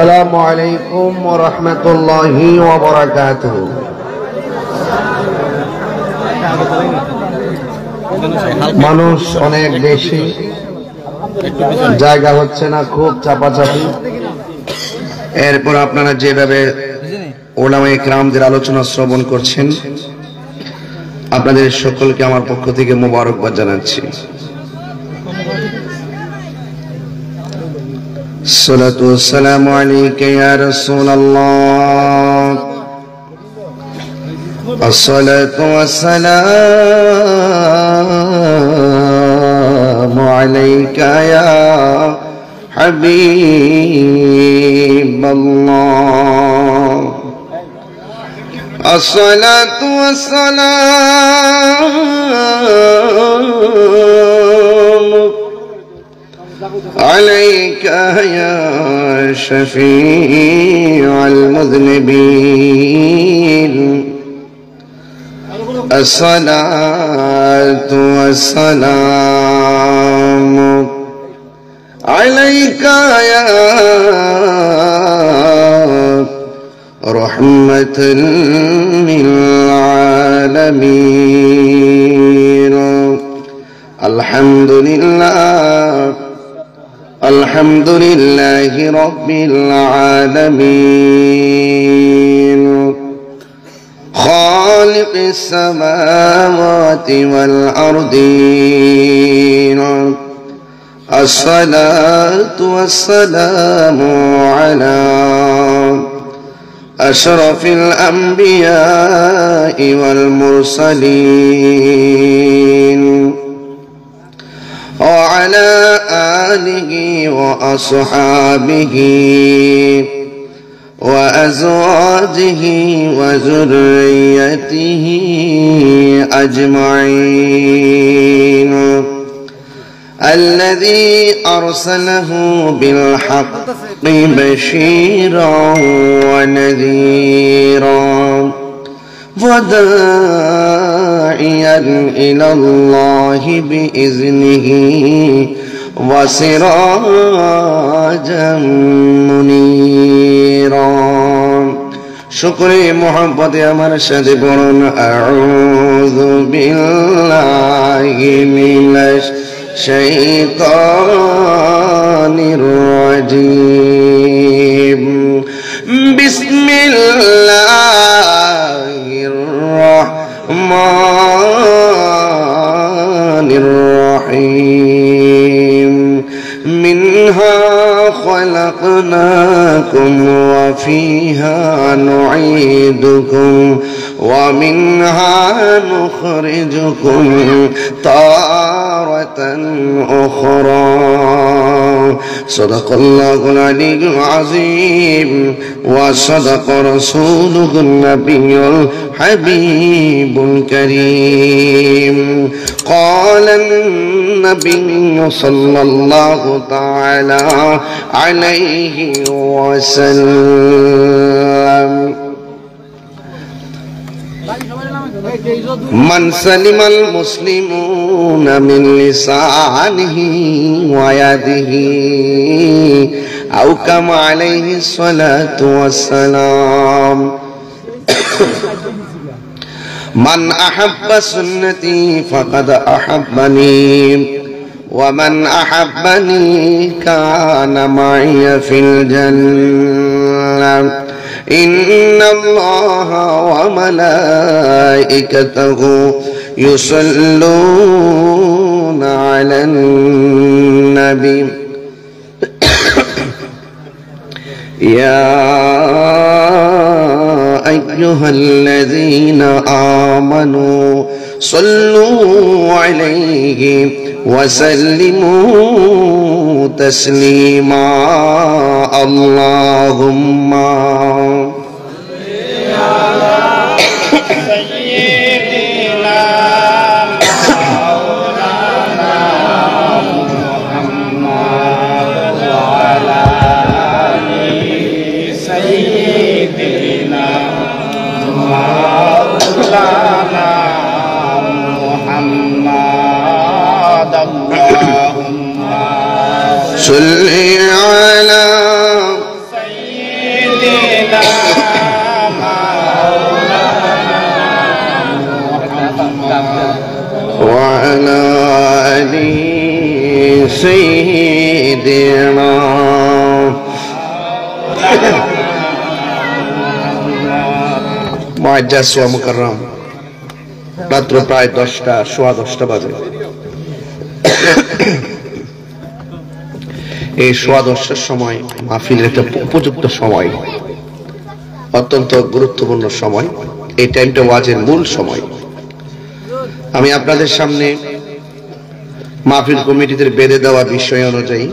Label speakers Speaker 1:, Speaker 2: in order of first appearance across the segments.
Speaker 1: আসসালামু আলাইকুম ওয়া রাহমাতুল্লাহি ওয়া বারাকাতুহু। মানুষ অনেক বেশি, জায়গা হচ্ছে না, খুব চাপাচাপি। এরপর আপনারা যেভাবে উলামায়ে কেরামদের আলোচনা শ্রবণ করছেন, আপনাদের সকলকে আমার পক্ষ থেকে মোবারকবাদ জানাচ্ছি। সালাতু ওয়াসসালামু আলাইকা ইয়া রাসূলুল্লাহ, আসসালাতু ওয়াসসালামু আলাইকা ইয়া হাবিবাল্লাহ, আসসালাতু ওয়াসসালামু عليك يا شفيع المذنبين، الصلاة والسلام عليك يا رحمة للعالمين. الحمد لله رب العالمين، خالق السماوات والأرضين. الصلاة والسلام على أشرف الأنبياء والمرسلين، وعلى آله وأصحابه وأزواجه وذريته أجمعين، الذي أرسله بالحق بشيرا ونذيرا وداعيا إلى الله بإذنه وسراجا منيرا. شكري محبت আমার সাথে পড়ুন আউযু বিল্লাহি মিনাশ শাইতানির রাজীম। বিসমিল্লাহির রহমানির রহিম। মিনহা خلقناكم وفيها نعيدكم ومنها نخرجكم تارة أخرى. صدق الله العلي العظيم وصدق رسوله النبي الحبيب الكريم. قال النبي صلى الله تعالى عليه وسلم: من سلم المسلمون من لسانه ويده، أو كما عليه الصلاة والسلام. من أحب سنتي فقد أحبني، ومن أحبني كان معي في الجنة. إن الله وملائكته يصلون على النبي يا أيها الذين آمنوا صلوا عليه وسلموا تسليما. اللهم سيدنا مولانا محمد وعلى آله سيدنا مولانا محمد. اللهم صل على سيدنا سيدنا মুআজ্জাজ ওয়া মুকাররম রাত্র প্রায় 10টা সোয়া 10টা বাজে। এই সোয়া 10টার সময় মাহফিলের একটা উপযুক্ত সময়, অত্যন্ত গুরুত্বপূর্ণ সময়। এই টাইমটা ওয়াজের মূল সময়। আমি আপনাদের সামনে মাহফিল কমিটিদের বেঁধে দেওয়া বিষয় অনুযায়ী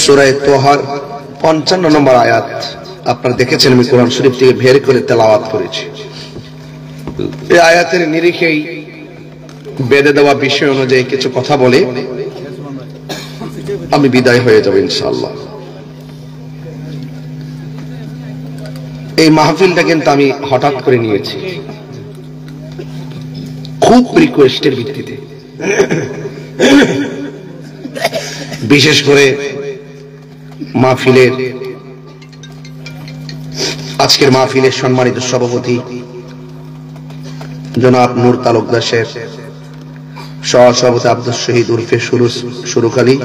Speaker 1: সূরা তোহার 55 নম্বর আয়াত আপনারা দেখেছেন, আমি কোরআন শরীফ থেকে বের করে তেলাওয়াত করেছি। এই আয়াতের নিরিখেই বেঁধে দেওয়া বিষয় অনুযায়ী কিছু কথা বলে আমি বিদায় হয়ে যাব ইনশাআল্লাহ। এই মাহফিলটা কিন্তু আমি হঠাৎ করে নিয়েছি, খুব রিকোয়েস্টের ভিত্তিতে। বিশেষ করে মাহফিলের আজকের মাহফিলের সম্মানিত সভাপতি জনাব নূর তালুকদার সাহেব, সহসভাপতি আব্দুল শহীদ উর্ফে সুরুক আলী,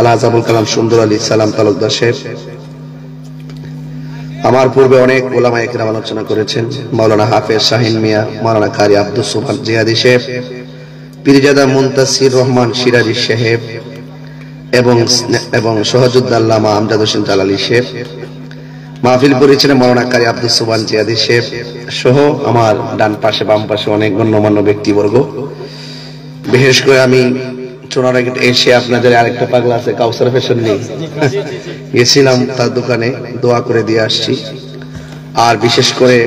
Speaker 1: আলহাজ আবুল কালাম সুন্দর আলী সালাম তালুকদার সাহেব, আমার পূর্বে অনেক ওলামায়ে কেরাম আলোচনা করেছেন, মাওলানা হাফেজ শাহিন মিয়া, মাওলানা কারি আব্দুল সুবহান জিহাদি সাহেব, পীরজাদা মুনতাসির রহমান সিরাজি সাহেব এবং সহজুদ্দাল্লামা আমজাদ হোসেন জালালী সাহেব, মাহফিল পরিচালনা মাওলানা কারি আব্দুল সুবহান জিহাদি সাহেব সহ আমার ডান পাশে বাম পাশে অনেক গণ্যমান্য ব্যক্তিবর্গ। বিশেষ করে আমি চোনারাঘাট এসে আপনাদের আরেকটা পাগলা আছে কাউসার ফ্যাশন নেই, গেছিলাম তার দোকানে, দোয়া করে দিয়ে আসছি। আর বিশেষ করে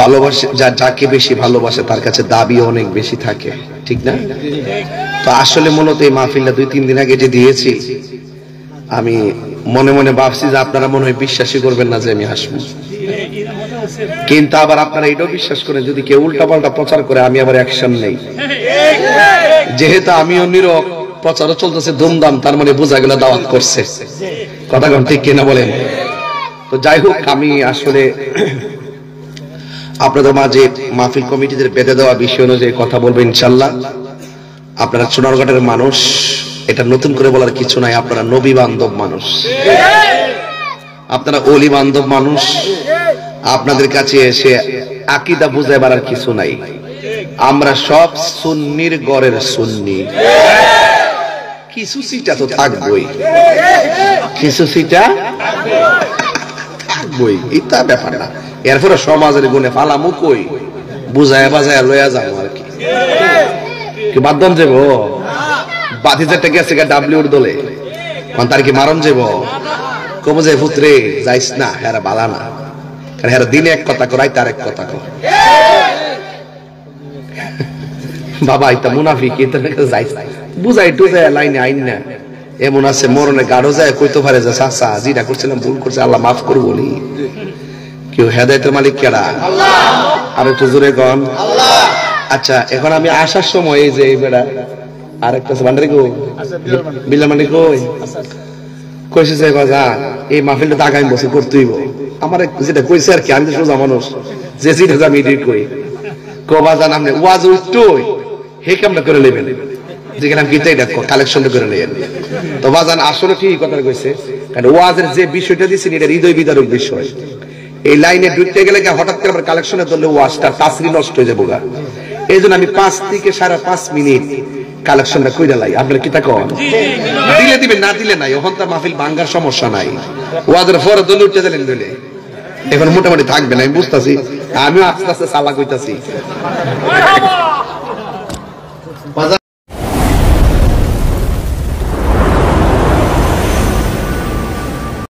Speaker 1: ভালোবাসে যাকে বেশি ভালোবাসে তার কাছে দাবিও অনেক বেশি থাকে, ঠিক না? তো আসলে মূলত এই মাহফিলটা 2-3 দিন আগে যে দিয়েছি, আমি মনে মনে ভাবছি যে আপনারা মনে হয় বিশ্বাসই করবেন না যে আমি আসবো, কিন্তু আবার আপনারা এটাও বিশ্বাস করেন যদি কেউ উল্টাপাল্টা প্রচার করে আমি আবার অ্যাকশন নেই। যেহেতু আমিও নীরব, প্রচারও চলতেছে ধুমধাম, তার মানে বোঝা গেল দাওয়াত করছে। কথা কোন ঠিক কিনা বলেন? তো যাই হোক, আমি আসলে আপনাদের মাঝে মাহফিল কমিটিদের বেঁধে দেওয়া বিষয় অনুযায়ী কথা বলবো ইনশাআল্লাহ। আপনারা চুনারঘাটের মানুষ, এটা নতুন করে বলার কিছু নাই। আপনারা নবী বান্ধব মানুষ, আপনারা ওলি বান্ধব মানুষ। আপনাদের কাছে এসে আকীদা বুঝাইবার আর কিছু নাই। আমরা সব সুন্নির গড়ের সুন্নি, কিছু সিটা তো থাকবই, কিছু সিটা থাকবই, এটা ব্যাপার না। এরপরে সমাজের গুণে ফালামু কই, বুঝায় বাজায় লইয়া যাবো আর কি বাদন যাব। বাতিজারটা গেছে গা ডাব্লিউর দলে, তার কি মারণ যাব? কব যে পুত্রে যাইস না, হেরা বালা না, কারণ হেরা দিনে এক কথা করাই তার এক কথা কর। বাবা এটা মুনাফিক, এটা যাইস না, বুঝাই টুজায় লাইনে আইন না। এমন আছে মরণে গাঢ় যায় কইতে পারে যে চাচা যেটা করছিলাম ভুল করছে, আল্লাহ মাফ করবো বলি। কেউ হেদায়েতের মালিক কেডা? আর একটু জোরে কন। আচ্ছা, এখন আমি আসার সময় এই যে বেড়া আরেকটা ভান্ডারি কই, বিল্লা মান্ডি কই, কইছে যে বাজা এই মাহফিলটা তো আগামী বছর করতেইব। আমার যেটা কইছে আর কি, আমি তো সোজা মানুষ, যে যেটা আমি এটাই কই। বাজান আপনি ওয়াজ উঠতোই হে কামটা করে নেবেন, যেখানে আমি গীতা এটা কালেকশনটা করে নেবেন। তো বাজান আসলে ঠিক কথা কইছে, কারণ ওয়াজের যে বিষয়টা দিচ্ছেন এটা হৃদয় বিদারক বিষয়। এই লাইনে ঢুকতে গেলে হঠাৎ করে আবার কালেকশনে ধরলে ওয়াজটা তাসরি নষ্ট হয়ে যাবো। এই জন্য আমি 5 থেকে 5.5 মিনিট কালেকশনটা কইরা লাই। আপনারা কি তা কন? দিলে দিবেন, না দিলে নাই। এখন তো মাহফিল ভাঙ্গার সমস্যা নাই, ওয়াজের পরে দলে উঠতে দিলেন দিলে এখন মোটামুটি থাকবে না, আমি বুঝতেছি। আমিও আস্তে আস্তে চালাক হইতাছি।